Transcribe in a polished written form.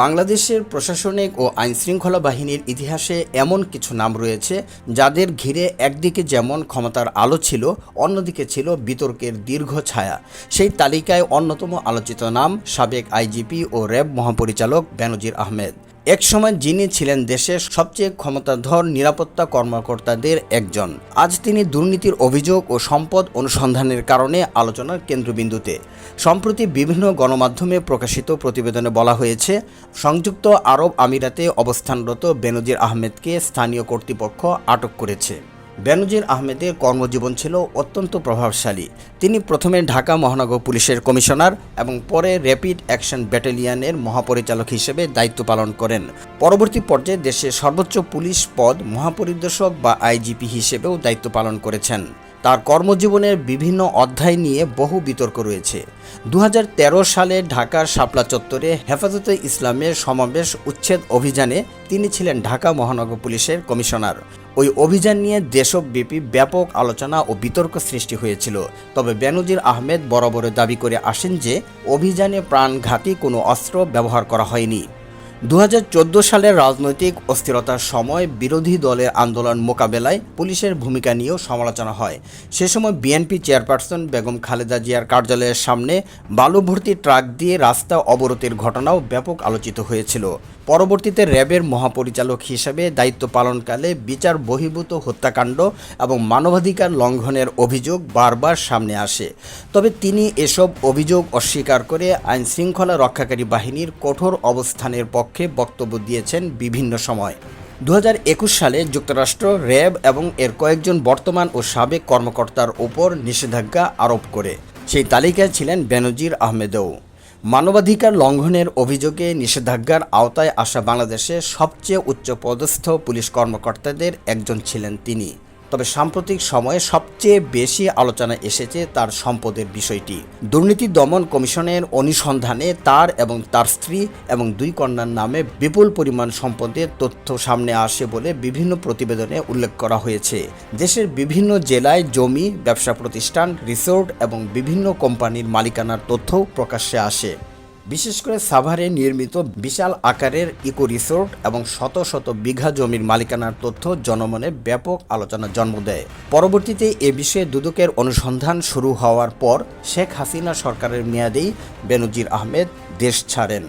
বাংলাদেশের প্রশাসনিক ও আইনশৃঙ্খলা বাহিনীর ইতিহাসে এমন কিছু নাম রয়েছে যাদের ঘিরে একদিকে যেমন ক্ষমতার আলো ছিল, অন্যদিকে ছিল বিতর্কের দীর্ঘ ছায়া। সেই তালিকায় অন্যতম আলোচিত নাম সাবেক আইজিপি ও র্যাব মহাপরিচালক বেনজির আহমেদ। একসময় যিনি ছিলেন দেশের সবচেয়ে ক্ষমতাধর নিরাপত্তা কর্মকর্তাদের একজন। আজ তিনি দুর্নীতির অভিযোগ ও সম্পদ অনুসন্ধানের কারণে আলোচনার কেন্দ্রবিন্দুতে। সম্প্রতি বিভিন্ন গণমাধ্যমে প্রকাশিত প্রতিবেদনে বলা হয়েছে, সংযুক্ত আরব আমিরাতে অবস্থানরত বেনজির আহমেদকে স্থানীয় কর্তৃপক্ষ আটক করেছে। বেনজির আহমেদের কর্মজীবন ছিল অত্যন্ত প্রভাবশালী। তিনি প্রথমে ঢাকা মহানগর পুলিশের কমিশনার এবং পরে র্যাপিড অ্যাকশন ব্যাটালিয়নের মহাপরিচালক হিসেবে দায়িত্ব পালন করেন। পরবর্তী পর্যায়ে দেশের সর্বোচ্চ পুলিশ পদ মহাপরিদর্শক বা আইজিপি হিসেবেও দায়িত্ব পালন করেছেন। তার কর্মজীবনের বিভিন্ন অধ্যায় নিয়ে বহু বিতর্ক রয়েছে। 2013 সালে ঢাকার শাপলা চত্বরে হেফাজতে ইসলামের সমাবেশ উচ্ছেদ অভিযানে তিনি ছিলেন ঢাকা মহানগর পুলিশের কমিশনার। ওই অভিযান নিয়ে দেশব্যাপী ব্যাপক আলোচনা ও বিতর্ক সৃষ্টি হয়েছিল। তবে বেনজির আহমেদ বরাবর দাবি করে আসেন যে অভিযানে প্রাণঘাতী কোনো অস্ত্র ব্যবহার করা হয়নি। 2014 সালের রাজনৈতিক অস্থিরতার সময় বিরোধী দলের আন্দোলন মোকাবেলায় পুলিশের ভূমিকা নিয়েও সমালোচনা হয়। সে সময় বিএনপি চেয়ারপারসন বেগম খালেদা জিয়ার কার্যালয়ের সামনে বালু ভর্তি ট্রাক দিয়ে রাস্তা অবরোধের ঘটনাও ব্যাপক আলোচিত হয়েছিল। পরবর্তীতে র্যাবের মহাপরিচালক হিসেবে দায়িত্ব পালনকালে বিচার বহির্ভূত হত্যাকাণ্ড এবং মানবাধিকার লঙ্ঘনের অভিযোগ বারবার সামনে আসে। তবে তিনি এসব অভিযোগ অস্বীকার করে আইনশৃঙ্খলা রক্ষাকারী বাহিনীর কঠোর অবস্থানের পক্ষে বক্তব্য দিয়েছেন বিভিন্ন সময়। 2021 সালে যুক্তরাষ্ট্র র্যাব এবং এর কয়েকজন বর্তমান ও সাবেক কর্মকর্তার ওপর নিষেধাজ্ঞা আরোপ করে। সেই তালিকায় ছিলেন বেনজির আহমেদও। মানবাধিকার লঙ্ঘনের অভিযোগে নিষেধাজ্ঞার আওতায় আসা বাংলাদেশের সবচেয়ে উচ্চপদস্থ পুলিশ কর্মকর্তাদের একজন ছিলেন তিনি। তবে সাম্প্রতিক সময়ে সবচেয়ে বেশি আলোচনা এসেছে তার সম্পদের বিষয়টি। দুর্নীতি দমন কমিশনের অনুসন্ধানে তার এবং তার স্ত্রী এবং 2 কন্যার নামে বিপুল পরিমাণ সম্পদের তথ্য সামনে আসে বলে বিভিন্ন প্রতিবেদনে উল্লেখ করা হয়েছে। দেশের বিভিন্ন জেলায় জমি, ব্যবসা প্রতিষ্ঠান, রিসোর্ট এবং বিভিন্ন কোম্পানির মালিকানার তথ্যও প্রকাশ্যে আসে। বিশেষ করে সাভারে নির্মিত বিশাল আকারের ইকো রিসোর্ট এবং শত শত বিঘা জমির মালিকানার তথ্য জনমনে ব্যাপক আলোচনার জন্ম দেয়। পরবর্তীতে এ বিষয়ে দুদকের অনুসন্ধান শুরু হওয়ার পর শেখ হাসিনা সরকারের মেয়াদেই বেনজির আহমেদ দেশ ছাড়েন।